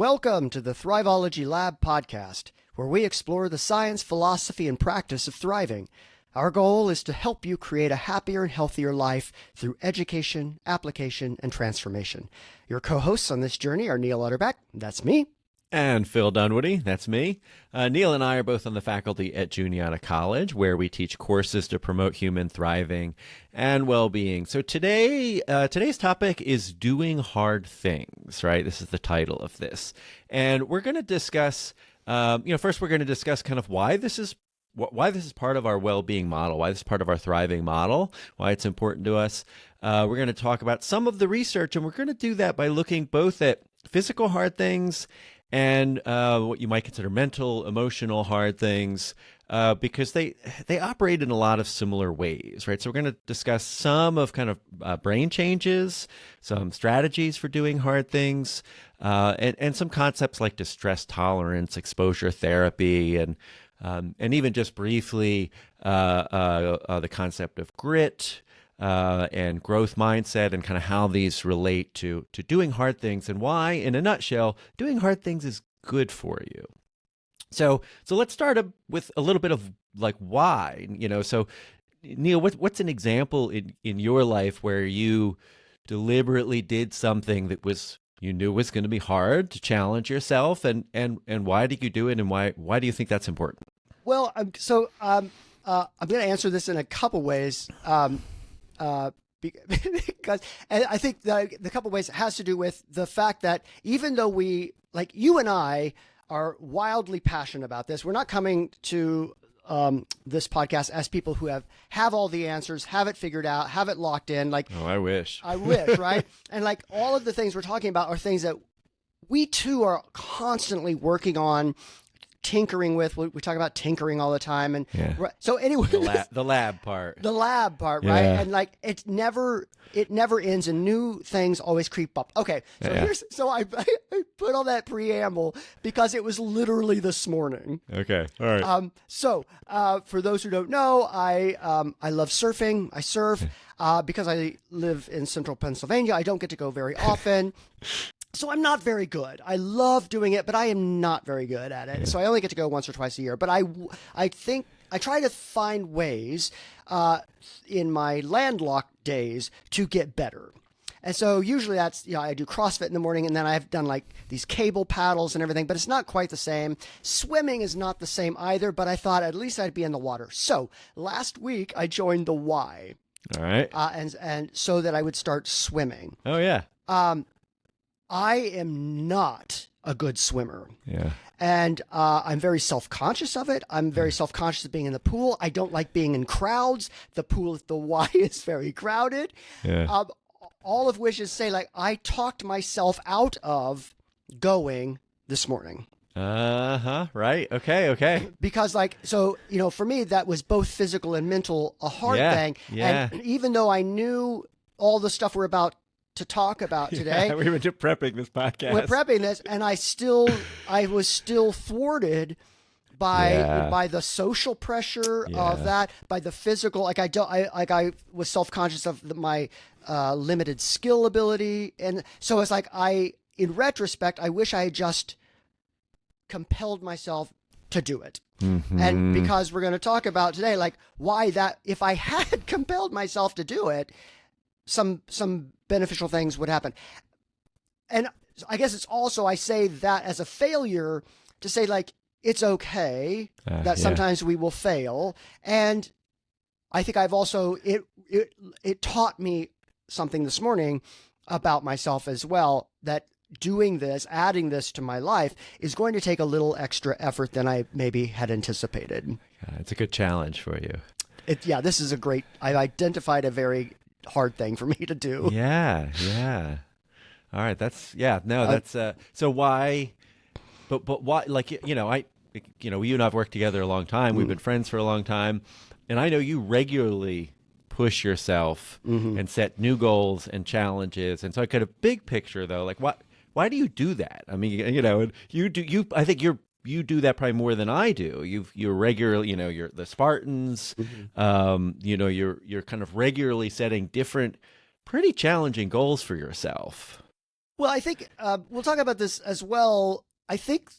Welcome to the Thrivology Lab podcast, where we explore the science, philosophy, and practice of thriving. Our goal is to help you create a happier and healthier life through education, application, and transformation. Your co-hosts on this journey are Neil Utterback, that's me. And Phil Dunwoody, that's me. Neil and I are both on the faculty at Juniata College, where we teach courses to promote human thriving and well-being. So today's topic is doing hard things, right? This is the title of this. And we're going to discuss, first we're going to discuss kind of why this is part of our well-being model, why this is part of our thriving model, why it's important to us. We're going to talk about some of the research, and we're going to do that by looking both at physical hard things and what you might consider mental, emotional hard things, because they operate in a lot of similar ways, right? So we're going to discuss some of kind of brain changes, some strategies for doing hard things, and some concepts like distress tolerance, exposure therapy, and even just briefly the concept of grit, and growth mindset, and kind of how these relate to doing hard things, and why, in a nutshell, doing hard things is good for you. So let's start with a little bit of like why, So Neil, what's an example in your life where you deliberately did something that you knew was going to be hard to challenge yourself, and why did you do it, and why do you think that's important? Well, I'm going to answer this in a couple ways. Because I think the couple ways it has to do with the fact that even though you and I are wildly passionate about this, we're not coming to this podcast as people who have all the answers, have it figured out, have it locked in. I wish, right? And all of the things we're talking about are things that we too are constantly working on, tinkering with. We talk about tinkering all the time, and so anyway, the lab part, right? And it never ends, and new things always creep up. Okay, so I put all that preamble because it was literally this morning. Okay, all right. So for those who don't know, I love surfing. I surf because I live in central Pennsylvania. I don't get to go very often. So I'm not very good. I love doing it, but I am not very good at it. Yeah. So I only get to go once or twice a year. But I think I try to find ways in my landlocked days to get better. And so usually that's, I do CrossFit in the morning, and then I've done these cable paddles and everything, but it's not quite the same. Swimming is not the same either, but I thought at least I'd be in the water. So last week I joined the Y. All right. And so that I would start swimming. Oh, yeah. I am not a good swimmer. Yeah. And I'm very self-conscious of it. I'm very self-conscious of being in the pool. I don't like being in crowds. The pool at the Y is very crowded. Yeah. All of which is say, I talked myself out of going this morning. Right. Okay. Because for me, that was both physical and mental, a hard thing. Yeah. And even though I knew all the stuff we're about to talk about today. Yeah, we were just prepping this podcast. We're prepping this, and I was still thwarted by the social pressure of that, by the physical. I was self-conscious of my limited skill ability, and so it's in retrospect, I wish I had just compelled myself to do it. Mm-hmm. And because we're going to talk about today, why that if I had compelled myself to do it, some beneficial things would happen. And I guess it's also, I say that as a failure to say it's okay that sometimes we will fail. And I think I've also, it taught me something this morning about myself as well, that doing this, adding this to my life is going to take a little extra effort than I maybe had anticipated. It's a good challenge for you. This is I've identified a very hard thing for me to do. Yeah. All right. That's so why, but why, you and I've worked together a long time. We've been friends for a long time, and I know you regularly push yourself and set new goals and challenges. And so I got a big picture though, why do you do that? I mean, I think you do that probably more than I do. You're regularly, you're the Spartans, you're kind of regularly setting different, pretty challenging goals for yourself. Well, I think we'll talk about this as well. I think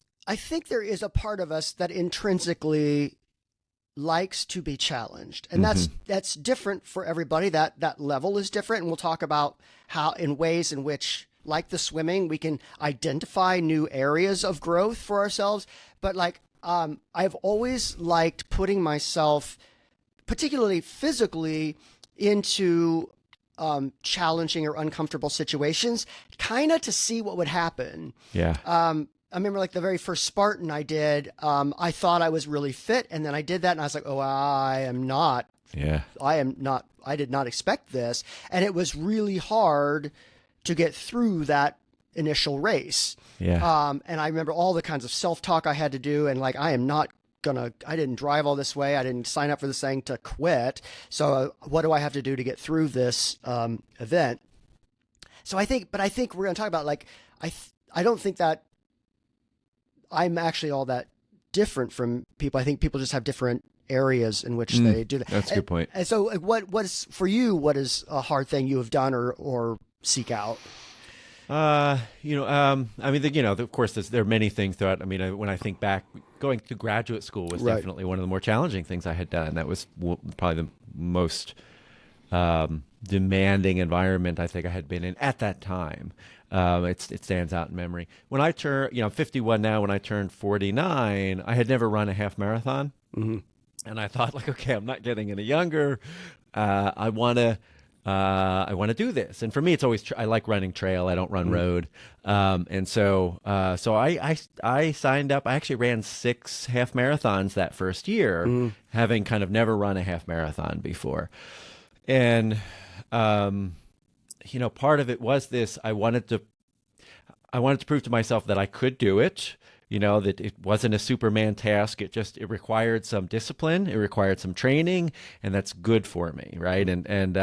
there is a part of us that intrinsically likes to be challenged, and that's different for everybody. That level is different, and we'll talk about how, in ways in which, like the swimming, we can identify new areas of growth for ourselves. But like I've always liked putting myself, particularly physically, into challenging or uncomfortable situations, kind of to see what would happen. Yeah. I remember like the very first Spartan I did, I thought I was really fit, and then I did that and I was like, oh, I am not. Yeah. I did not expect this. And it was really hard to get through that initial race. Yeah. And I remember all the kinds of self-talk I had to do, and like, I didn't drive all this way. I didn't sign up for this thing to quit. So what do I have to do to get through this event? So I think we're going to talk about like, I don't think that I'm actually all that different from people. I think people just have different areas in which they do that. That's a good point. And so what is for you, what is a hard thing you have done or seek out? I mean, of course, there are many things throughout. I mean, when I think back, going to graduate school was Right. definitely one of the more challenging things I had done. That was probably the most demanding environment I think I had been in at that time. It stands out in memory. When I I'm 51 now. When I turned 49, I had never run a half marathon, and I thought, like, okay, I'm not getting any younger. I want to do this. And for me, it's always I like running trail. I don't run road. And so I signed up. I actually ran 6 half marathons that first year, having kind of never run a half marathon before. And part of it was this: I wanted to prove to myself that I could do it. That it wasn't a Superman task. It required some discipline. It required some training, and that's good for me, right? And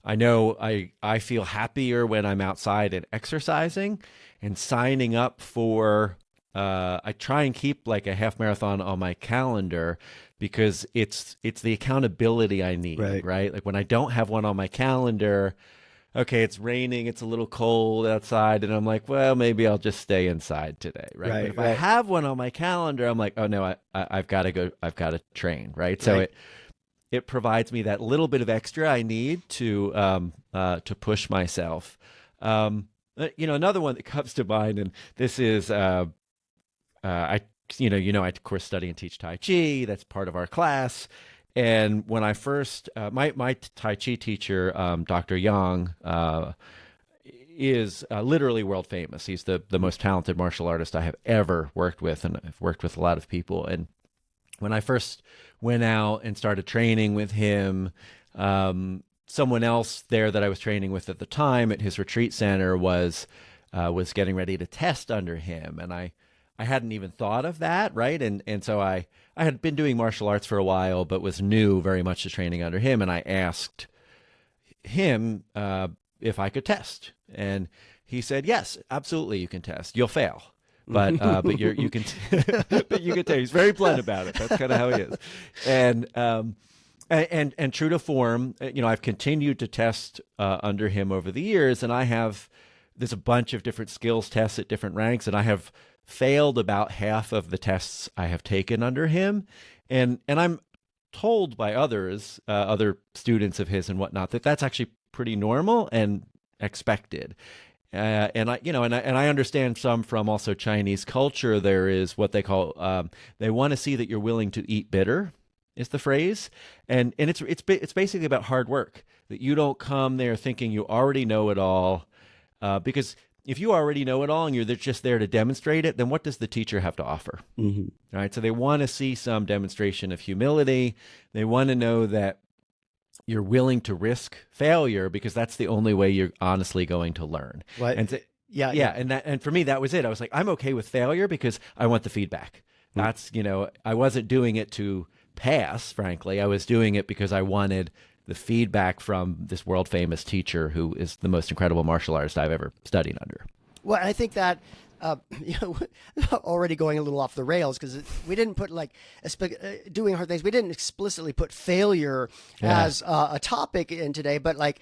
I know I feel happier when I'm outside and exercising and signing up for. I try and keep like a half marathon on my calendar because it's the accountability I need, right? Like when I don't have one on my calendar. Okay, it's raining, it's a little cold outside, and I'm like, well, maybe I'll just stay inside today, right? But if I have one on my calendar, I'm like, oh no, I've got to go, I've got to train, right? So it provides me that little bit of extra I need to push myself. Another one that comes to mind, and this is I of course study and teach Tai Chi. That's part of our class. And when I first, my Tai Chi teacher, Dr. Yang, is literally world famous. He's the most talented martial artist I have ever worked with, and I've worked with a lot of people. And when I first went out and started training with him, someone else there that I was training with at the time at his retreat center was getting ready to test under him, and I hadn't even thought of that, right? And so I had been doing martial arts for a while, but was new very much to training under him. And I asked him if I could test. And he said, yes, absolutely, you can test. You'll fail. But you can but you can test. He's very blunt about it. That's kind of how he is. And true to form, I've continued to test under him over the years, and there's a bunch of different skills tests at different ranks, and I have failed about half of the tests I have taken under him. And I'm told by others, other students of his and whatnot, that that's actually pretty normal and expected. And I understand some from also Chinese culture. There is what they call, they want to see that you're willing to eat bitter, is the phrase. And it's basically about hard work, that you don't come there thinking you already know it all, because if you already know it all and you're just there to demonstrate it, then what does the teacher have to offer? All right. So they want to see some demonstration of humility. They want to know that you're willing to risk failure, because that's the only way you're honestly going to learn. Right. And and for me, that was it. I was like, I'm okay with failure because I want the feedback. That's, I wasn't doing it to pass, frankly. I was doing it because I wanted the feedback from this world famous teacher who is the most incredible martial artist I've ever studied under. Well, I think that, already going a little off the rails, because we didn't put doing hard things. We didn't explicitly put failure as a topic in today, but I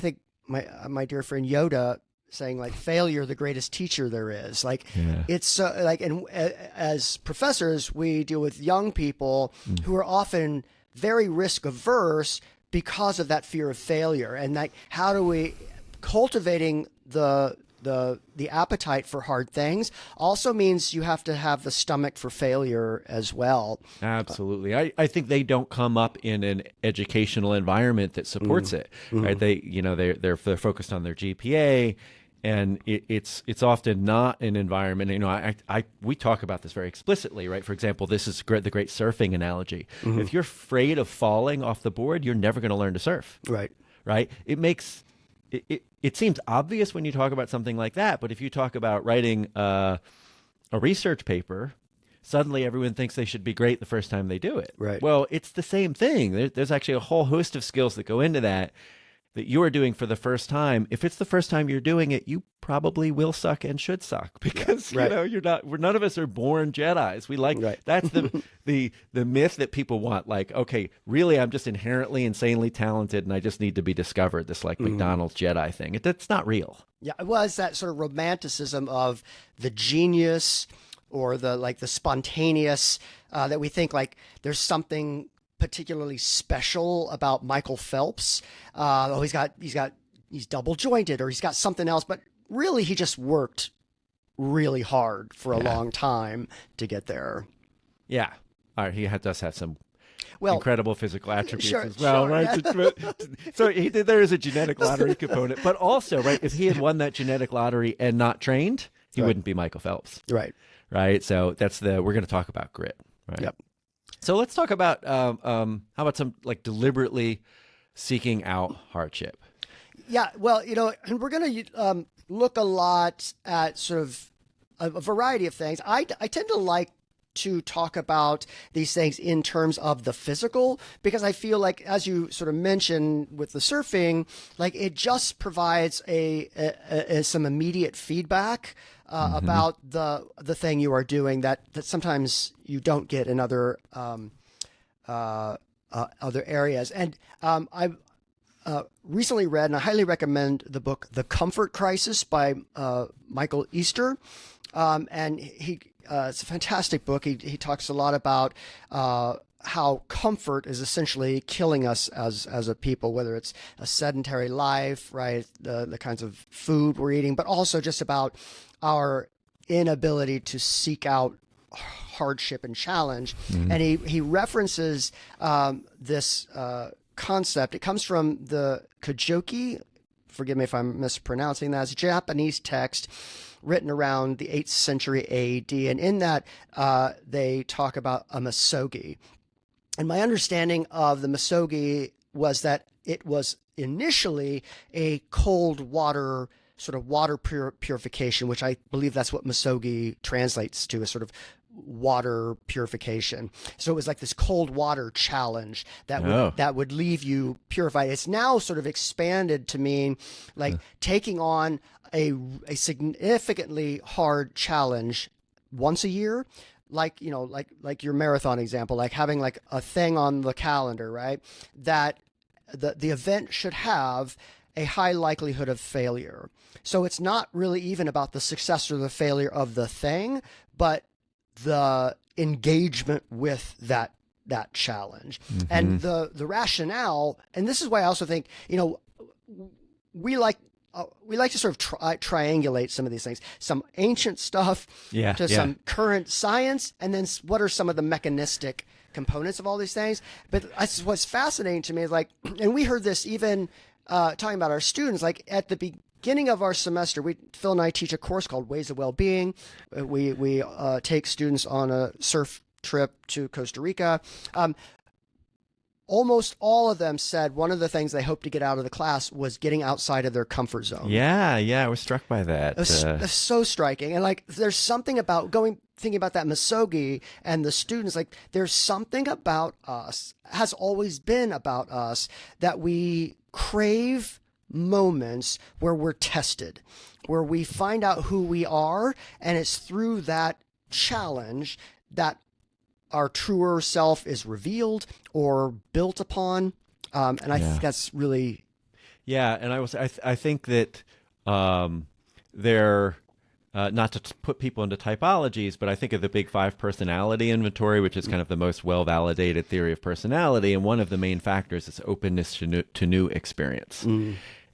think my dear friend Yoda saying like failure the greatest teacher there is. Like Yeah. it's like, and as professors, we deal with young people who are often very risk averse because of that fear of failure. And like, how do we cultivating the appetite for hard things also means you have to have the stomach for failure as well. Absolutely. I think they don't come up in an educational environment that supports it, right? They're focused on their GPA, and it's often not an environment. We talk about this very explicitly, right? For example, this is the great surfing analogy. If you're afraid of falling off the board, you're never going to learn to surf. Right. Right. It seems obvious when you talk about something like that, but if you talk about writing a research paper, suddenly everyone thinks they should be great the first time they do it. Right. Well, it's the same thing. There's actually a whole host of skills that go into that you are doing for the first time. If it's the first time you're doing it, you probably will suck and should suck because you're not. None of us are born Jedis. That's the myth that people want. Like, okay, really, I'm just inherently insanely talented, and I just need to be discovered. This like McDonald's Jedi thing. That's not real. Yeah, it was that sort of romanticism of the genius or the spontaneous that we think like there's something particularly special about Michael Phelps. He's double jointed or he's got something else, but really he just worked really hard for a long time to get there. Yeah. All right. He does have some incredible physical attributes as well, sure, right? yeah. So there is a genetic lottery component, but also, right, if he had won that genetic lottery and not trained, he wouldn't be Michael Phelps. Right. Right. So we're going to talk about grit. Right. Yep. So let's talk about how about some like deliberately seeking out hardship. Yeah, well, and we're going to look a lot at sort of a variety of things. I tend to like to talk about these things in terms of the physical because I feel like, as you sort of mentioned with the surfing, like it just provides some immediate feedback about the thing you are doing that sometimes you don't get in other areas. And I recently read, and I highly recommend the book The Comfort Crisis by Michael Easter. And it's a fantastic book. He talks a lot about how comfort is essentially killing us as a people, whether it's a sedentary life, right, the kinds of food we're eating, but also just about our inability to seek out hardship and challenge. And he references this concept. It comes from the Kojoki, forgive me if I'm mispronouncing that, it's a Japanese text written around the 8th century AD. And in that, they talk about aMCC. And my understanding of the misogi was that it was initially a cold water, sort of water purification, which I believe that's what misogi translates to, a sort of water purification. So it was like this cold water challenge that would leave you purified. It's now sort of expanded to mean like taking on a significantly hard challenge once a year, like your marathon example, like having like a thing on the calendar, right? That the event should have a high likelihood of failure. So it's not really even about the success or the failure of the thing, but the engagement with that challenge. And the rationale, and this is why I also think, we like to sort of triangulate some of these things, some ancient stuff to some current science, and then what are some of the mechanistic components of all these things. But what's fascinating to me is like, and we heard this even talking about our students, like at the beginning of our semester, Phil and I teach a course called Ways of Wellbeing. We take students on a surf trip to Costa Rica. Almost all of them said one of the things they hoped to get out of the class was getting outside of their comfort zone. Yeah, I was struck by that. It's so striking. And like, there's something about thinking about that misogi and the students, like there's something about us, has always been about us, that we crave moments where we're tested, where we find out who we are, and it's through that challenge that our truer self is revealed or built upon. And I think that's really... Yeah, and I think that they're not to put people into typologies, but I think of the Big Five personality inventory, which is kind of the most well-validated theory of personality. And one of the main factors is openness to new experience.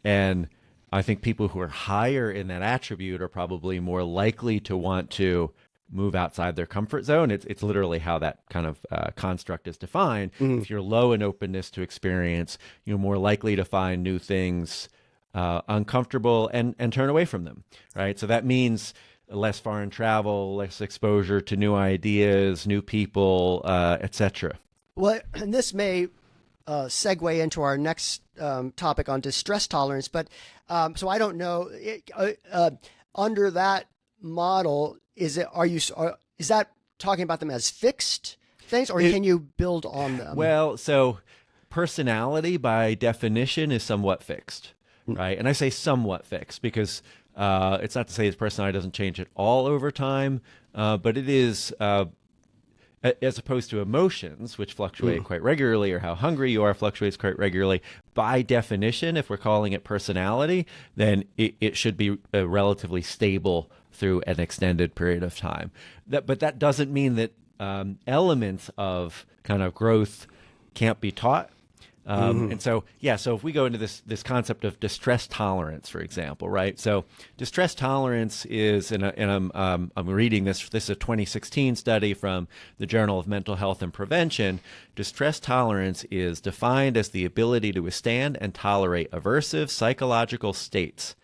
And I think people who are higher in that attribute are probably more likely to want to move outside their comfort zone. It's literally how that kind of construct is defined. If you're low in openness to experience, you're more likely to find new things uncomfortable and turn away from them, right? So that means less foreign travel, less exposure to new ideas, new people, etc. Well, and this may segue into our next topic on distress tolerance, but so I don't know, under that model, is that talking about them as fixed things, or can you build on them? Well, so personality by definition is somewhat fixed, right? And I say somewhat fixed because it's not to say his personality doesn't change at all over time, but it is, as opposed to emotions, which fluctuate quite regularly, or how hungry you are fluctuates quite regularly. By definition, if we're calling it personality, then it should be relatively stable through an extended period of time. But that doesn't mean that elements of kind of growth can't be taught. And so if we go into this concept of distress tolerance, for example, right? So distress tolerance is, and I'm reading this is a 2016 study from the Journal of Mental Health and Prevention. Distress tolerance is defined as the ability to withstand and tolerate aversive psychological states.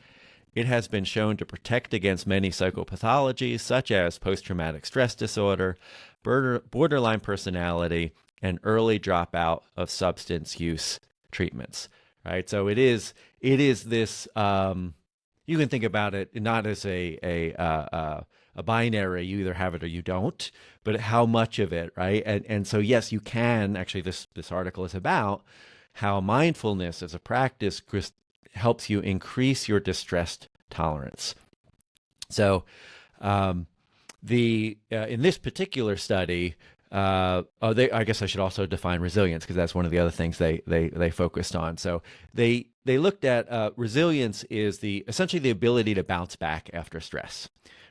It has been shown to protect against many psychopathologies, such as post-traumatic stress disorder, borderline personality, and early dropout of substance use treatments, right? So it is this, you can think about it not as a binary, you either have it or you don't, but how much of it, right? And so, yes, you can, actually this article is about how mindfulness as a practice helps you increase your distress tolerance. So in this particular study, I guess I should also define resilience, because that's one of the other things they focused on. So they looked at resilience is essentially the ability to bounce back after stress,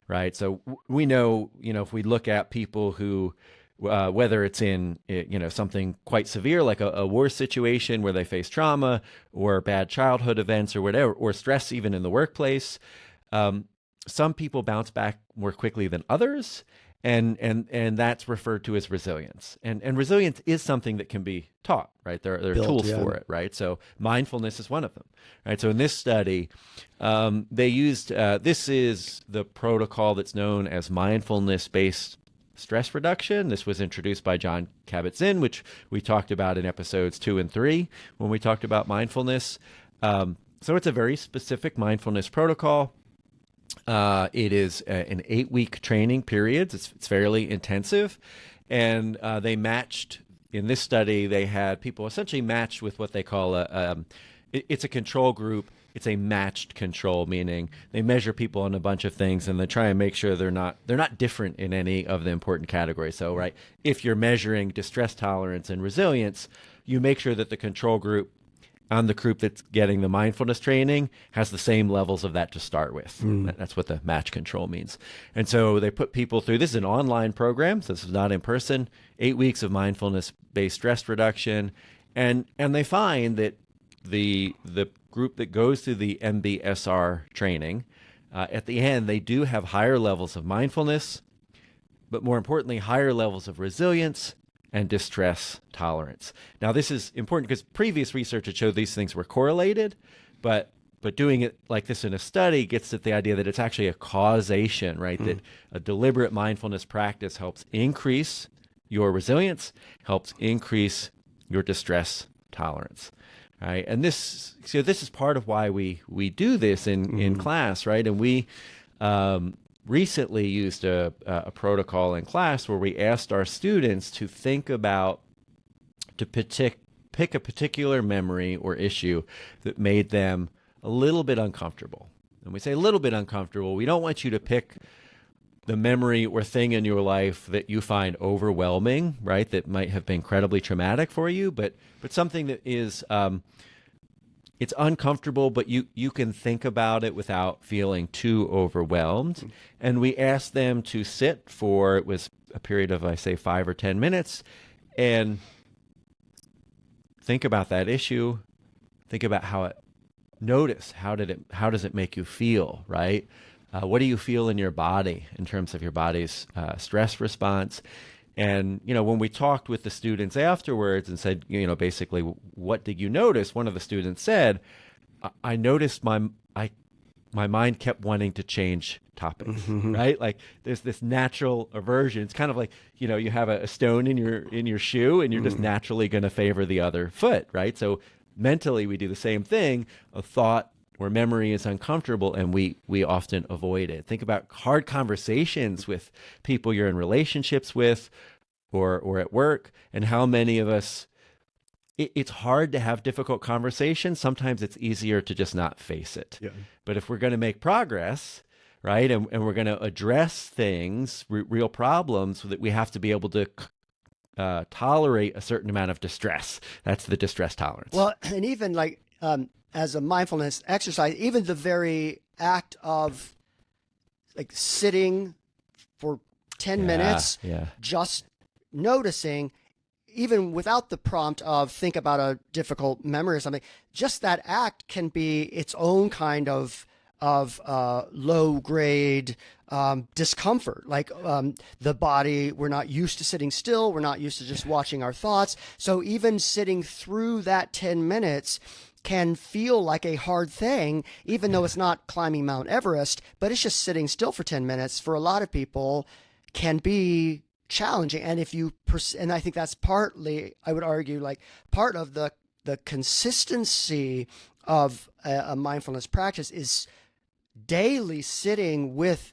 right? So we know, if we look at people who, whether it's in, something quite severe like a war situation where they face trauma or bad childhood events or whatever, or stress even in the workplace, some people bounce back more quickly than others. And that's referred to as resilience. And resilience is something that can be taught, right? There are tools for it, right? So mindfulness is one of them, right? So in this study, they used, this is the protocol that's known as mindfulness-based stress reduction. This was introduced by John Kabat-Zinn, which we talked about in episodes 2 and 3 when we talked about mindfulness. So it's a very specific mindfulness protocol. It is an 8-week training period. It's fairly intensive. And they matched, in this study, they had people essentially matched with what they call it's a control group. It's a matched control, meaning they measure people on a bunch of things and they try and make sure they're not different in any of the important categories. So, right, if you're measuring distress tolerance and resilience, you make sure that the control group on the group that's getting the mindfulness training has the same levels of that to start with. That's what the match control means. And so they put people through, this is an online program, so this is not in person, 8 weeks of mindfulness-based stress reduction. And they find that the group that goes through the MBSR training, at the end, they do have higher levels of mindfulness, but more importantly, higher levels of resilience and distress tolerance. Now, this is important because previous research had showed these things were correlated, but doing it like this in a study gets at the idea that it's actually a causation, right? That a deliberate mindfulness practice helps increase your resilience, helps increase your distress tolerance, right? And this is part of why we do this in class, right? And we recently used a protocol in class where we asked our students to think about, to pick a particular memory or issue that made them a little bit uncomfortable. And we say a little bit uncomfortable. We don't want you to pick the memory or thing in your life that you find overwhelming, right? That might have been incredibly traumatic for you, but something that is it's uncomfortable, but you can think about it without feeling too overwhelmed. And we asked them to sit for, it was a period of, I say, 5 or 10 minutes, and think about that issue. Think about notice how does it make you feel, right? What do you feel in your body in terms of your body's stress response? And, when we talked with the students afterwards and said, basically, what did you notice? One of the students said, I noticed my mind kept wanting to change topics, right? Like there's this natural aversion. It's kind of like, you have a stone in your shoe and you're just naturally going to favor the other foot, right? So mentally, we do the same thing. A thought or memory is uncomfortable, and we often avoid it. Think about hard conversations with people you're in relationships with or at work, and how many of us, it's hard to have difficult conversations. Sometimes it's easier to just not face it. Yeah. But if we're going to make progress, right, and we're going to address things, real problems, that we have to be able to tolerate a certain amount of distress. That's the distress tolerance. Well, and even like as a mindfulness exercise, even the very act of like sitting for 10 minutes, just noticing, even without the prompt of think about a difficult memory or something, just that act can be its own kind of low grade discomfort. Like the body, we're not used to sitting still. We're not used to just watching our thoughts. So even sitting through that 10 minutes can feel like a hard thing, even though it's not climbing Mount Everest, but it's just sitting still for 10 minutes for a lot of people can be challenging. And if you, and I think that's partly, I would argue, like part of the consistency of a mindfulness practice is daily sitting with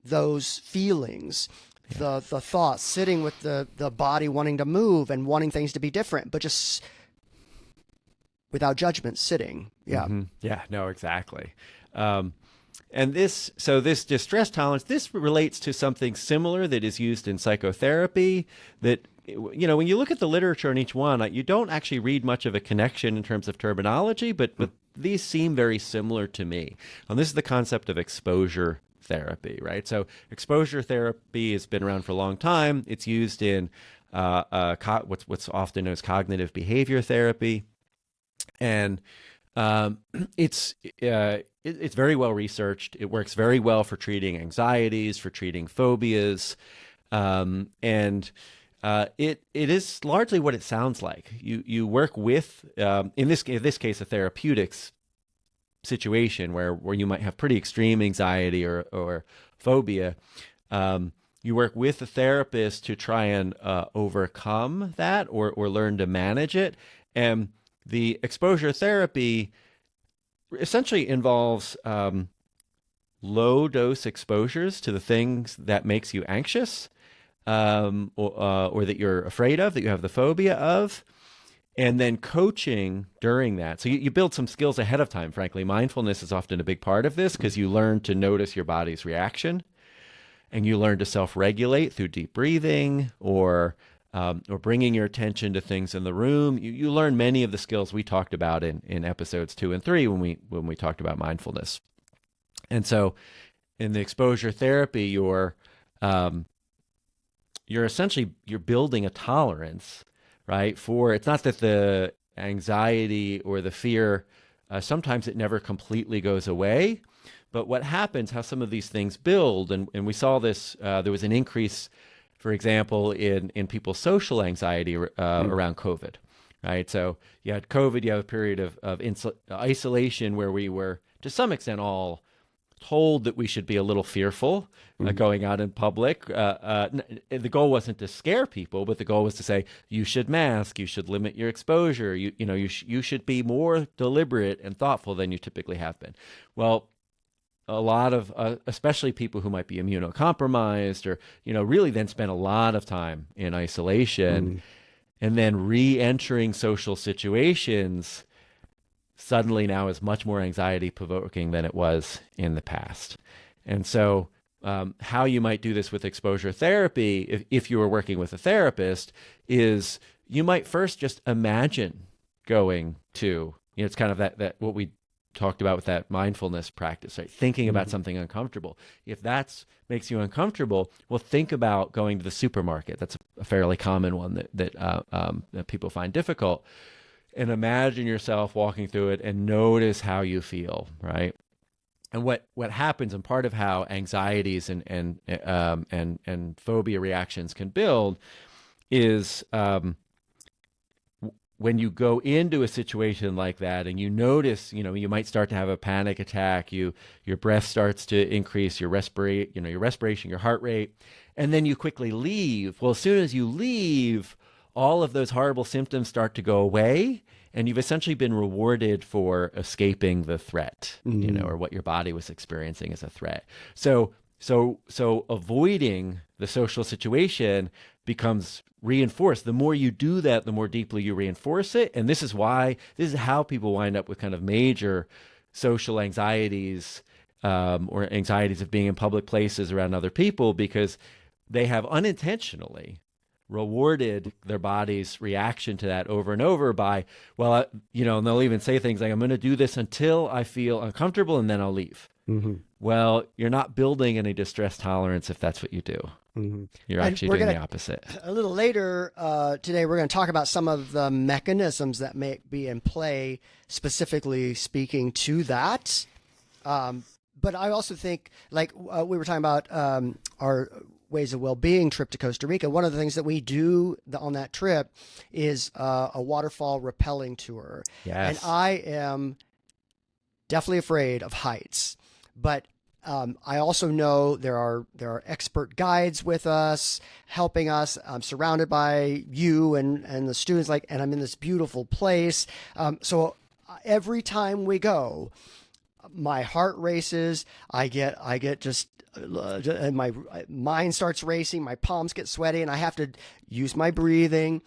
those feelings, the thoughts, sitting with the body wanting to move and wanting things to be different, but just without judgment, sitting. Yeah. Mm-hmm. Yeah, no, exactly. And this distress tolerance, this relates to something similar that is used in psychotherapy that, when you look at the literature on each one, you don't actually read much of a connection in terms of terminology, but these seem very similar to me. And this is the concept of exposure therapy, right? So exposure therapy has been around for a long time. It's used in what's often known as cognitive behavior therapy. And it's very well researched. It works very well for treating anxieties, for treating phobias, and it is largely what it sounds like. You work with in this case a therapeutics situation where you might have pretty extreme anxiety or phobia. You work with a therapist to try and overcome that or learn to manage it. And the exposure therapy essentially involves low dose exposures to the things that makes you anxious or that you're afraid of, that you have the phobia of, and then coaching during that. So you build some skills ahead of time, frankly. Mindfulness is often a big part of this because you learn to notice your body's reaction, and you learn to self-regulate through deep breathing or bringing your attention to things in the room. You learn many of the skills we talked about in episodes 2 and 3 when we talked about mindfulness. And so in the exposure therapy, you're essentially building a tolerance, right? For it's not that the anxiety or the fear, sometimes it never completely goes away, but what happens, how some of these things build, and we saw this, there was an increase, for example, in people's social anxiety around COVID, right? So you had COVID, you have a period of isolation where we were, to some extent, all told that we should be a little fearful going out in public. The goal wasn't to scare people, but the goal was to say, you should mask, you should limit your exposure, you should be more deliberate and thoughtful than you typically have been. Well, a lot of, especially people who might be immunocompromised or, really then spend a lot of time in isolation and then re-entering social situations suddenly now is much more anxiety provoking than it was in the past. And so how you might do this with exposure therapy, if you were working with a therapist, is you might first just imagine going to it's kind of that what we talked about with that mindfulness practice, right? Thinking about something uncomfortable. If that makes you uncomfortable, well, think about going to the supermarket. That's a fairly common one that people find difficult. And imagine yourself walking through it and notice how you feel, right? And what happens, and part of how anxieties and phobia reactions can build is when you go into a situation like that and you notice, you might start to have a panic attack, your breath starts to increase, your respiration, your heart rate, and then you quickly leave. Well, as soon as you leave, all of those horrible symptoms start to go away, and you've essentially been rewarded for escaping the threat, or what your body was experiencing as a threat. So avoiding the social situation becomes reinforced. The more you do that, the more deeply you reinforce it. And this is how people wind up with kind of major social anxieties, or anxieties of being in public places around other people, because they have unintentionally rewarded their body's reaction to that over and over by, and they'll even say things like, I'm going to do this until I feel uncomfortable and then I'll leave. Well, you're not building any distress tolerance if that's what you do. You're actually doing the opposite. A little later today, we're going to talk about some of the mechanisms that may be in play, specifically speaking to that. But I also think, like we were talking about our Ways of Wellbeing trip to Costa Rica, one of the things that we do on that trip is a waterfall rappelling tour. Yes. And I am definitely afraid of heights, but I also know there are expert guides with us, helping us. I'm surrounded by you and the students, and I'm in this beautiful place. So every time we go, my heart races. I get just and my mind starts racing. My palms get sweaty, and I have to use my breathing,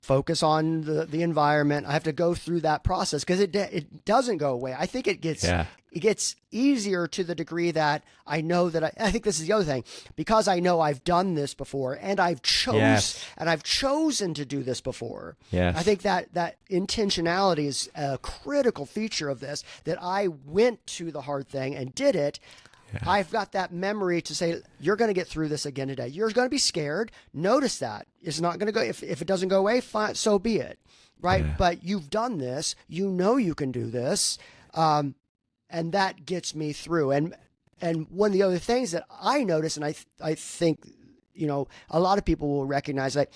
focus on the environment. I have to go through that process because it doesn't go away. I think it gets easier to the degree that I know that I think this is the other thing, because I know I've done this before and I've chosen to do this before. Yes. I think that intentionality is a critical feature of this, that I went to the hard thing and did it. Yeah. I've got that memory to say, you're going to get through this again today. You're going to be scared. Notice that. It's not going to go. If it doesn't go away, fine, so be it. Right. Yeah. But you've done this. You know you can do this. And that gets me through. And one of the other things that I notice, and I think, a lot of people will recognize that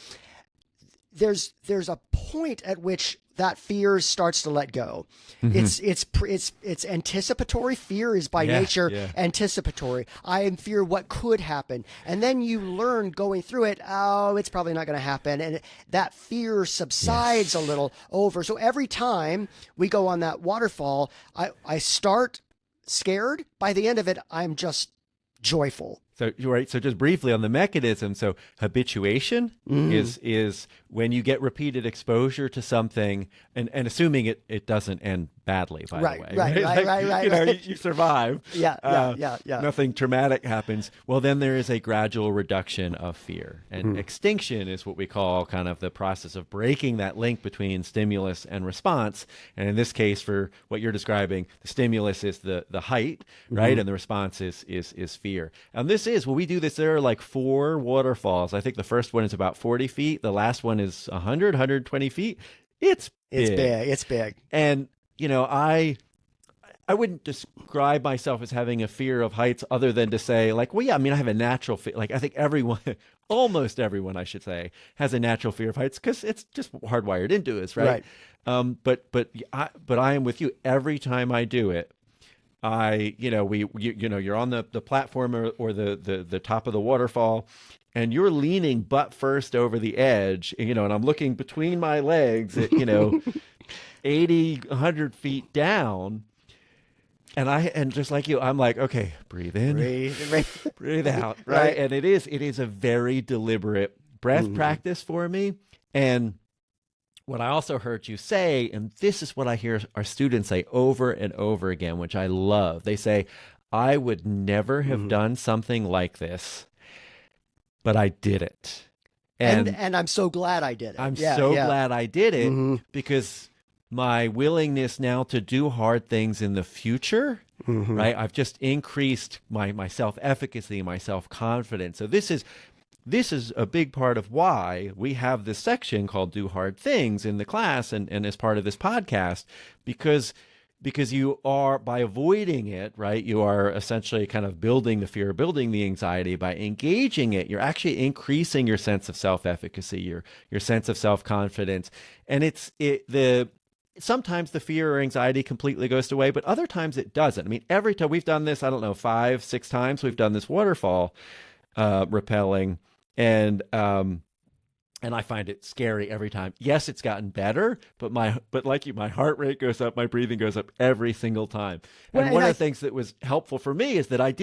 there's a point at which that fear starts to let go. It's anticipatory. Fear is by nature anticipatory. I am fear what could happen. And then you learn going through it, it's probably not going to happen. And that fear subsides a little over. So every time we go on that waterfall, I start scared. By the end of it, I'm just joyful. So you're right. So just briefly on the mechanism. So habituation is when you get repeated exposure to something, and assuming it doesn't end badly, by the way. Right. You survive. Yeah. Nothing traumatic happens. Well, then there is a gradual reduction of fear. And extinction is what we call kind of the process of breaking that link between stimulus and response. And in this case, for what you're describing, the stimulus is the height, right? And the response is fear. And we do this, there are like 4 waterfalls. I think the first one is about 40 feet. The last one is 120 feet. It's big. And, I wouldn't describe myself as having a fear of heights other than to say I have a natural fear. Like I think almost everyone, I should say, has a natural fear of heights because it's just hardwired into us, right? But I am with you. Every time I do it, you're on the platform or the top of the waterfall, and you're leaning butt first over the edge, and I'm looking between my legs at, 80, 100 feet down. And just like you, I'm like, okay, breathe in, breathe out. Right. And it is a very deliberate breath practice for me. And what I also heard you say, and this is what I hear our students say over and over again, which I love. They say, I would never have done something like this, but I did it. And I'm so glad I did it. I'm so glad I did it because my willingness now to do hard things in the future, right? I've just increased my self-efficacy, my self-confidence. So this is a big part of why we have this section called Do Hard Things in the class and as part of this podcast, because you are, by avoiding it, right, you are essentially kind of building the fear, building the anxiety. By engaging it, you're actually increasing your sense of self-efficacy, your sense of self-confidence. And sometimes the fear or anxiety completely goes away, but other times it doesn't. I mean, every time we've done this, I don't know, 5-6 times we've done this waterfall rappelling, and I find it scary every time. Yes, it's gotten better, but like you, my heart rate goes up, my breathing goes up every single time. And one of the things that was helpful for me is that I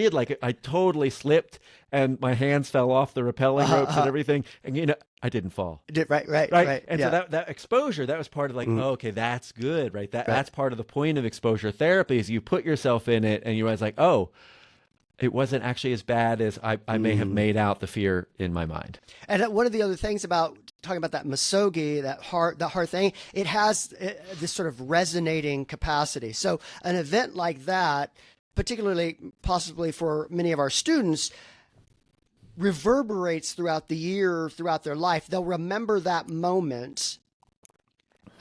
totally slipped and my hands fell off the rappelling ropes and everything, and I didn't fall. Right. And so that exposure, that was part of oh, okay, that's good, right? That's part of the point of exposure therapy, is you put yourself in it and you realize oh, it wasn't actually as bad as I may have made out the fear in my mind. And one of the other things about talking about that misogi, that hard thing, it has this sort of resonating capacity. So an event like that, particularly possibly for many of our students, reverberates throughout the year, throughout their life. They'll remember that moment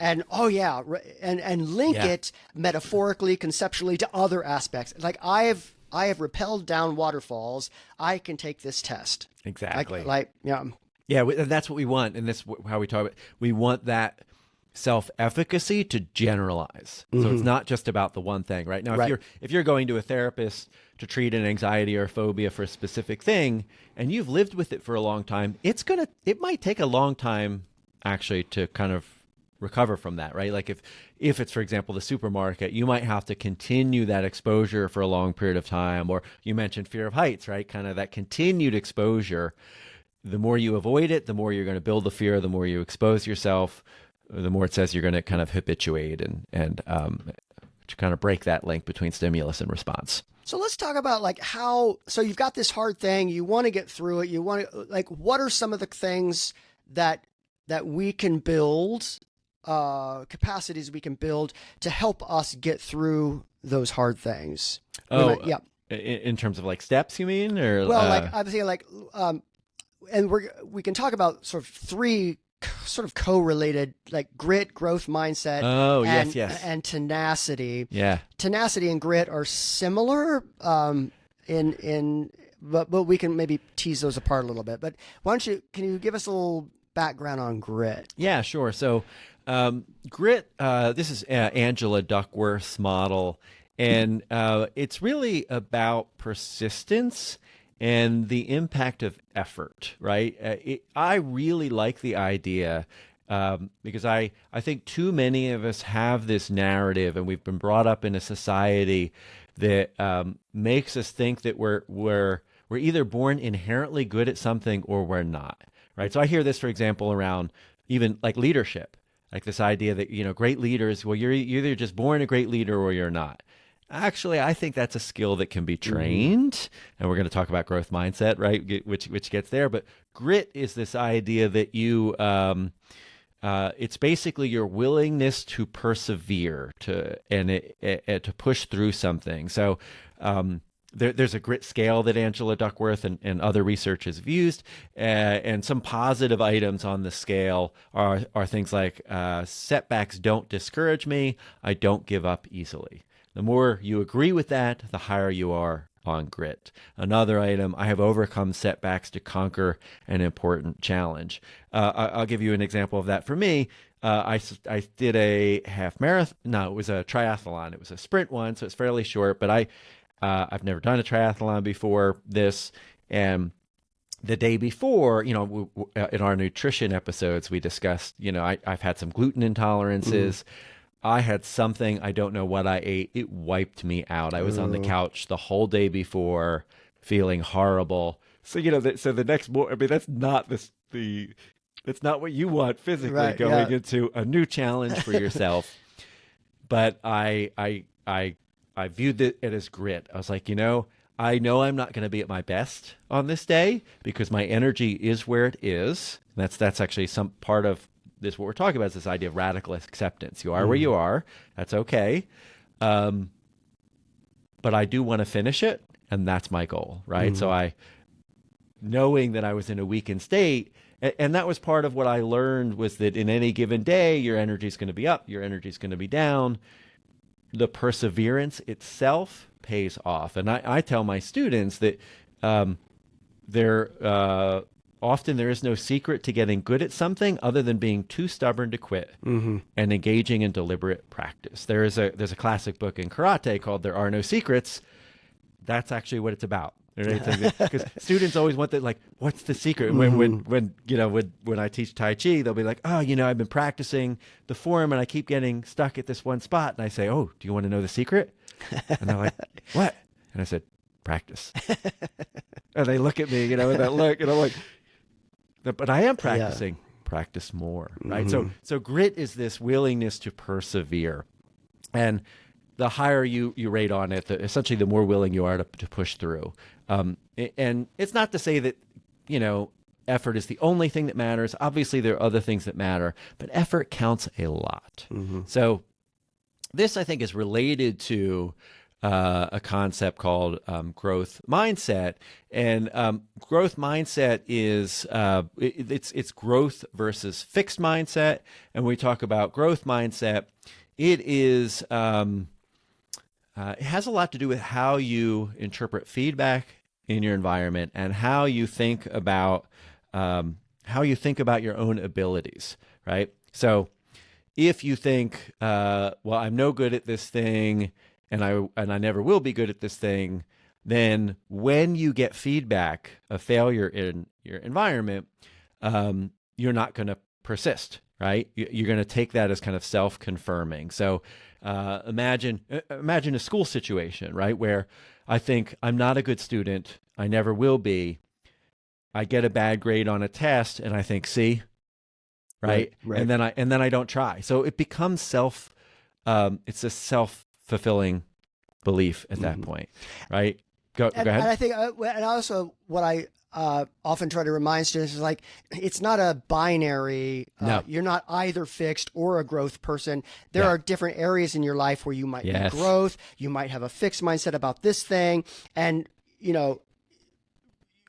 and and link it metaphorically, conceptually to other aspects. Like I have rappelled down waterfalls. I can take this test. Exactly. Yeah, and that's what we want. And this how we talk about. We want that self-efficacy to generalize. So it's not just about the one thing, right? Now, if you're going to a therapist to treat an anxiety or a phobia for a specific thing, and you've lived with it for a long time, it might take a long time actually to kind of recover from that, right? Like if it's, for example, the supermarket, you might have to continue that exposure for a long period of time. Or you mentioned fear of heights, right? Kind of that continued exposure. The more you avoid it, the more you're going to build the fear, the more you expose yourself, the more it says you're going to kind of habituate and to kind of break that link between stimulus and response. So let's talk about so you've got this hard thing, you want to get through it, you want to, what are some of the things that we can build, capacities we can build to help us get through those hard things? In terms of steps, you mean? Or I'm thinking and we can talk about sort of 3 sort of co-related, grit, growth mindset, and tenacity. Yeah. Tenacity and grit are similar, but we can maybe tease those apart a little bit. But can you give us a little background on grit? Yeah, sure. So grit, this is Angela Duckworth's model, and it's really about persistence and the impact of effort, right? I really like the idea because I think too many of us have this narrative, and we've been brought up in a society that makes us think that we're either born inherently good at something or we're not, right? So I hear this, for example, around even leadership, this idea that great leaders, well, you're either just born a great leader or you're not. Actually, I think that's a skill that can be trained, and we're going to talk about growth mindset, right? Which gets there. But grit is this idea that it's basically your willingness to persevere, to push through something. So there's a grit scale that Angela Duckworth and other researchers have used, and some positive items on the scale are things like setbacks don't discourage me, I don't give up easily. The more you agree with that, the higher you are on grit. Another item, I have overcome setbacks to conquer an important challenge. I'll give you an example of that for me. I did a half marathon. No, it was a triathlon. It was a sprint one, so it's fairly short, but I've never done a triathlon before this. And the day before, in our nutrition episodes, we discussed, I've had some gluten intolerances. I had something, I don't know what I ate. It wiped me out. I was on the couch the whole day before, feeling horrible. So, so the next morning, that's not that's not what you want physically going into a new challenge for yourself. But I viewed it as grit. I was like, I know I'm not going to be at my best on this day because my energy is where it is. That's actually some part of this what we're talking about is this idea of radical acceptance. You are where you are. That's okay. But I do want to finish it, and that's my goal, right? So knowing that I was in a weakened state, and that was part of what I learned, was that in any given day, your energy is going to be up, your energy is going to be down. The perseverance itself pays off. And I tell my students that often there is no secret to getting good at something other than being too stubborn to quit and engaging in deliberate practice. There's a classic book in karate called There Are No Secrets. That's actually what it's about. Because students always want that, like, what's the secret? When I teach Tai Chi, they'll be like, oh, I've been practicing the form and I keep getting stuck at this one spot. And I say, oh, do you want to know the secret? And they're like, what? And I said, practice. And they look at me, with that look, and I'm like, but I am practicing. Practice more, right? So grit is this willingness to persevere. And the higher you rate on it, essentially the more willing you are to push through. And it's not to say that, effort is the only thing that matters. Obviously, there are other things that matter, but effort counts a lot. So this, I think, is related to a concept called growth mindset. And growth mindset is it's growth versus fixed mindset. And when we talk about growth mindset, it is it has a lot to do with how you interpret feedback in your environment and how you think about your own abilities, right? So if you think, well, I'm no good at this thing, and I never will be good at this thing, then when you get feedback of failure in your environment, you're not going to persist, right? You're going to take that as kind of self-confirming. So imagine a school situation, right, where I think I'm not a good student, I never will be. I get a bad grade on a test, and I think, see, right? And then I don't try. So it becomes it's a self-fulfilling belief at that point, right? Go ahead. And I think, and also what I often try to remind students is, like, it's not a binary. No. You're not either fixed or a growth person. There are different areas in your life where you might be growth. You might have a fixed mindset about this thing. And,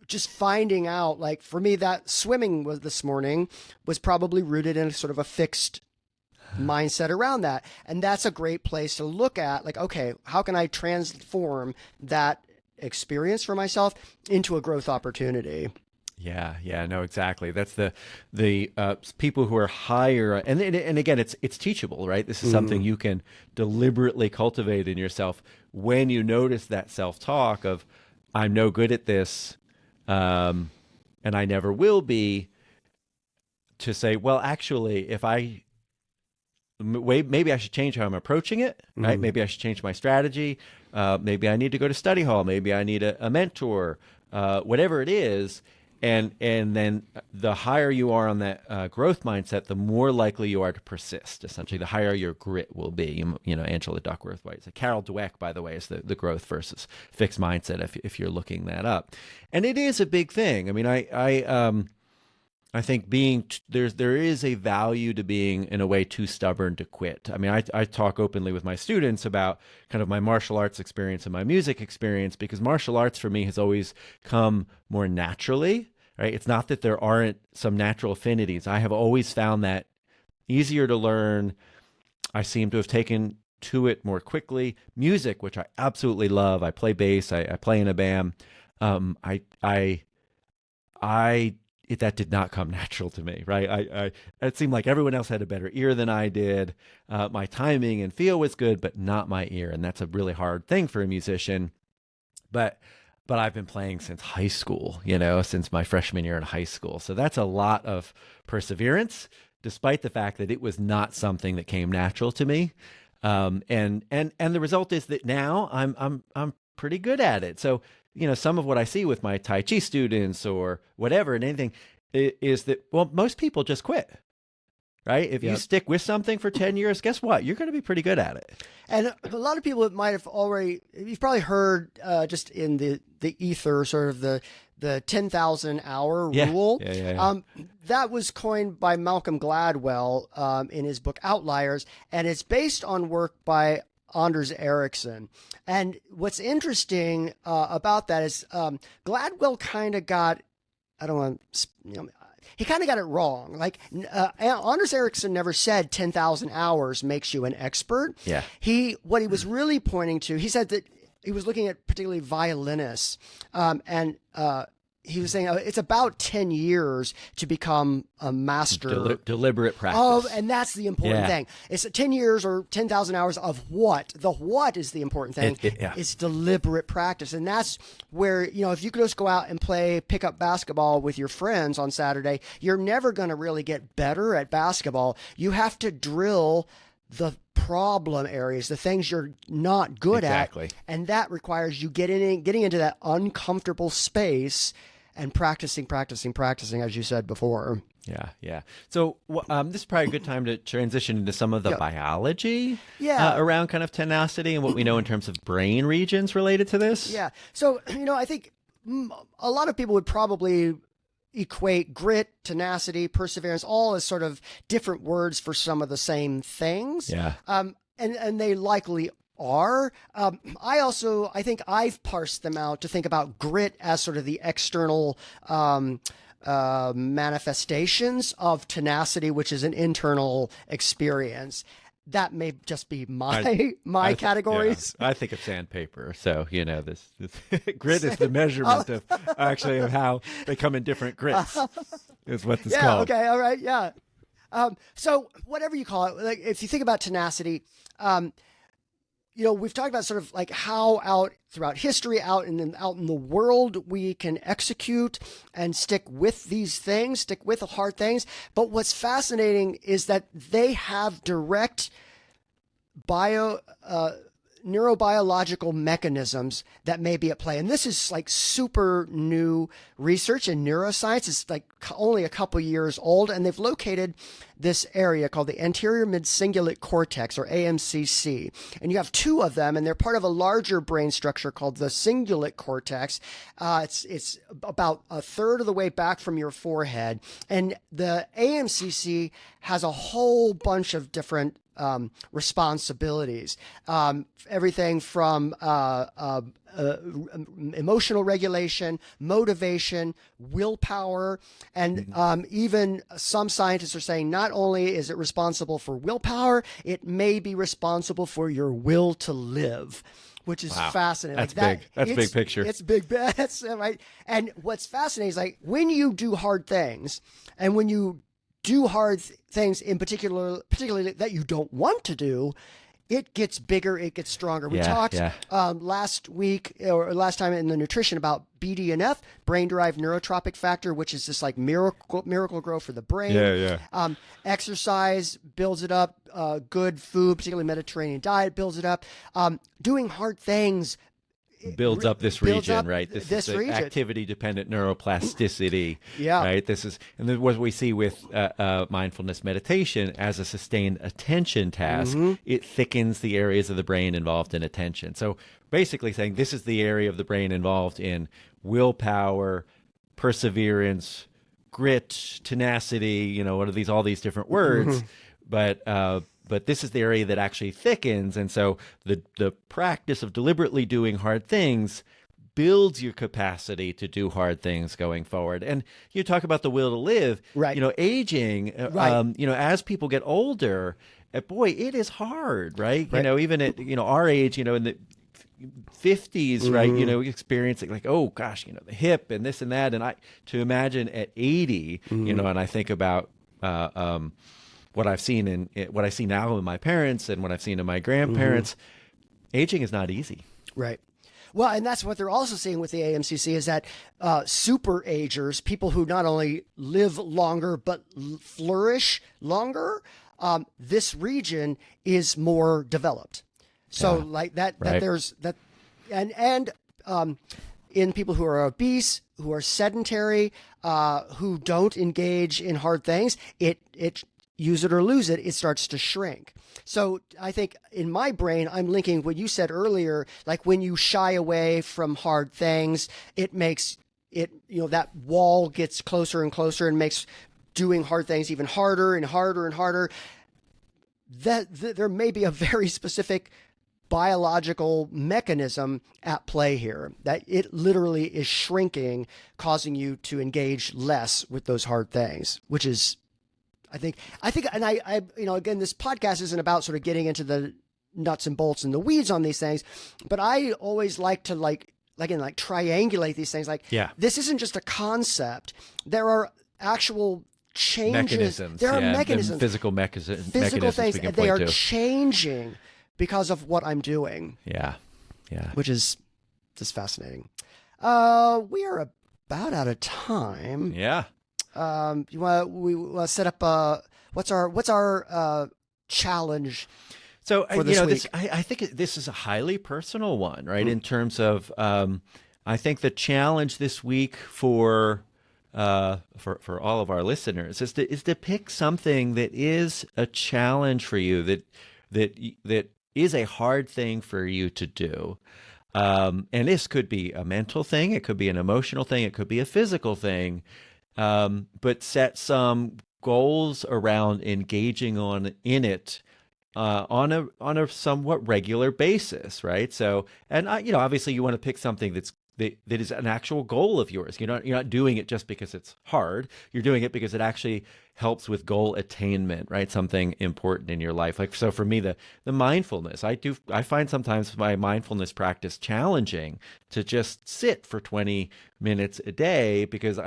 just finding out, like, for me, that swimming this morning was probably rooted in sort of a fixed mindset around that. And that's a great place to look at, like, okay, how can I transform that experience for myself into a growth opportunity? Yeah, no, exactly. That's the people who are higher, and again, it's teachable, right? This is something you can deliberately cultivate in yourself when you notice that self-talk of, I'm no good at this, and I never will be, to say, well, actually, maybe I should change how I'm approaching it, right? Maybe I should change my strategy. Maybe I need to go to study hall. Maybe I need a mentor, whatever it is. And then the higher you are on that growth mindset, the more likely you are to persist. Essentially, the higher your grit will be. Angela Duckworth White. Carol Dweck, by the way, is the growth versus fixed mindset, if you're looking that up. And it is a big thing. I mean, I think there is a value to being, in a way, too stubborn to quit. I mean, I talk openly with my students about kind of my martial arts experience and my music experience, because martial arts for me has always come more naturally, right? It's not that there aren't some natural affinities. I have always found that easier to learn. I seem to have taken to it more quickly. Music, which I absolutely love. I play bass. I play in a band. That did not come natural to me, right? It seemed like everyone else had a better ear than I did. My timing and feel was good, but not my ear. And that's a really hard thing for a musician. But I've been playing since high school, since my freshman year in high school. So that's a lot of perseverance, despite the fact that it was not something that came natural to me. And the result is that now I'm pretty good at it. So, some of what I see with my Tai Chi students or whatever and anything is that, well, most people just quit, right? If you stick with something for 10 years, guess what? You're going to be pretty good at it. And a lot of people might have you've probably heard just in the ether, sort of the the 10,000 hour Yeah. rule. Yeah. That was coined by Malcolm Gladwell in his book Outliers, and it's based on work by Anders Ericsson. And what's interesting about that is Gladwell kind of got, I don't want to, he kind of got it wrong. Like Anders Ericsson never said 10,000 hours makes you an expert. Yeah. What he was really pointing to, he said that he was looking at particularly violinists, and he was saying it's about 10 years to become a master. Deliberate practice. Oh, and that's the important thing. It's 10 years or 10,000 hours of what? The what is the important thing. It's deliberate practice. And that's where, if you could just go out and play pickup basketball with your friends on Saturday, you're never going to really get better at basketball. You have to drill the problem areas, the things you're not good at. And that requires you getting into that uncomfortable space and practicing, as you said before. Yeah. So this is probably a good time to transition into some of the biology around kind of tenacity and what we know in terms of brain regions related to this. Yeah. So, I think a lot of people would probably equate grit, tenacity, perseverance, all as sort of different words for some of the same things. Yeah. And they likely are. I think I've parsed them out to think about grit as sort of the external manifestations of tenacity, which is an internal experience. That may just be my categories. Yeah. I think of sandpaper. So, this grit is the measurement of how they come in different grits is what this called. Okay. All right. Yeah. So whatever you call it, like if you think about tenacity, we've talked about sort of like how out throughout history, out in the world, we can execute and stick with these things, stick with the hard things. But what's fascinating is that they have direct neurobiological mechanisms that may be at play. And this is like super new research in neuroscience. It's like only a couple years old, and they've located this area called the anterior midcingulate cortex, or aMCC. And you have two of them, and they're part of a larger brain structure called the cingulate cortex. It's about a third of the way back from your forehead. And the aMCC has a whole bunch of different responsibilities, everything from emotional regulation, motivation, willpower, and even some scientists are saying not only is it responsible for willpower, it may be responsible for your will to live, which is fascinating. That's big. That's big picture. It's big. That's right. And what's fascinating is like when you do hard things, and when you do hard things in particularly that you don't want to do, it gets bigger, it gets stronger. We talked last week or last time in the nutrition about BDNF, brain-derived neurotropic factor, which is this like miracle grow for the brain. Exercise builds it up. Good food, particularly Mediterranean diet, builds it up. Doing hard things builds up this region, right? This is region. Activity-dependent neuroplasticity, yeah. Right? And then what we see with mindfulness meditation as a sustained attention task, it thickens the areas of the brain involved in attention. So basically saying this is the area of the brain involved in willpower, perseverance, grit, tenacity, what are all these different words, but this is the area that actually thickens. And so the practice of deliberately doing hard things builds your capacity to do hard things going forward. And you talk about the will to live, right? Aging, right. As people get older, boy, it is hard, right? Even at, our age, in the 50s, right? Experiencing like, oh gosh, the hip and this and that. And to imagine at 80, and I think about, what I've seen what I see now in my parents and what I've seen in my grandparents, aging is not easy. Right. Well, and that's what they're also seeing with the aMCC is that super agers, people who not only live longer but flourish longer, this region is more developed. So like that there's that, and in people who are obese, who are sedentary, who don't engage in hard things, it use it or lose it, it starts to shrink. So I think in my brain, I'm linking what you said earlier, like when you shy away from hard things, it makes that wall gets closer and closer and makes doing hard things even harder and harder and harder. There may be a very specific biological mechanism at play here, that it literally is shrinking, causing you to engage less with those hard things, which is, I think, and I again, this podcast isn't about sort of getting into the nuts and bolts and the weeds on these things, but I always like to triangulate these things. This isn't just a concept. There are actual changes. Mechanisms. There are mechanisms. Physical mechanisms. Physical things. We can They point are to. changing because of what I'm doing. Yeah. Which is just fascinating. We are about out of time. Yeah. We want to set up what's our challenge? So for this week? I think this is a highly personal one, right? In terms of, I think the challenge this week for all of our listeners is to pick something that is a challenge for you, that is a hard thing for you to do. And this could be a mental thing, it could be an emotional thing, it could be a physical thing. But set some goals around engaging in it on a somewhat regular basis, right? So, and obviously you want to pick something that is an actual goal of yours. You're not doing it just because it's hard. You're doing it because it actually helps with goal attainment, right? Something important in your life. Like, so for me, the mindfulness, I find sometimes my mindfulness practice challenging to just sit for 20 minutes a day, because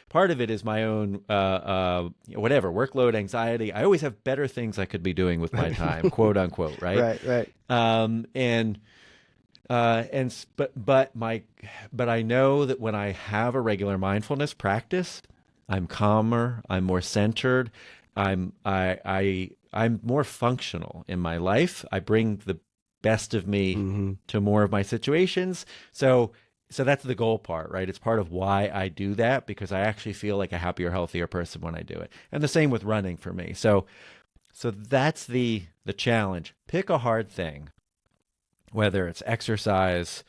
part of it is my own, workload, anxiety. I always have better things I could be doing with my time, quote unquote, right? Right. But I know that when I have a regular mindfulness practice, I'm calmer, I'm more centered, I'm more functional in my life. I bring the best of me to more of my situations. So that's the goal part, right? It's part of why I do that, because I actually feel like a happier, healthier person when I do it. And the same with running for me. So that's the challenge. Pick a hard thing, whether it's exercise,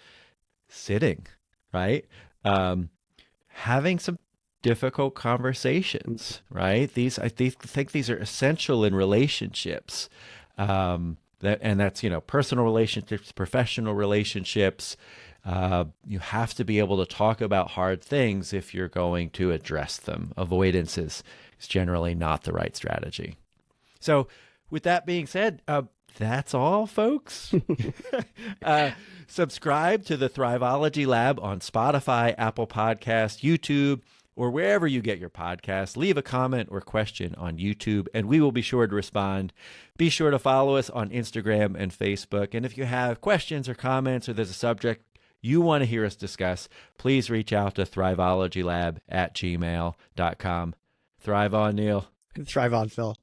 sitting, right? Having some difficult conversations, right? I think these are essential in relationships. That's personal relationships, professional relationships. You have to be able to talk about hard things if you're going to address them. Avoidance is generally not the right strategy. So with that being said, that's all, folks. Subscribe to the Thrivology Lab on Spotify, Apple Podcasts, YouTube, or wherever you get your podcasts. Leave a comment or question on YouTube, and we will be sure to respond. Be sure to follow us on Instagram and Facebook. And if you have questions or comments, or there's a subject you want to hear us discuss, please reach out to thrivologylab@gmail.com. Thrive on, Neil. Thrive on, Phil.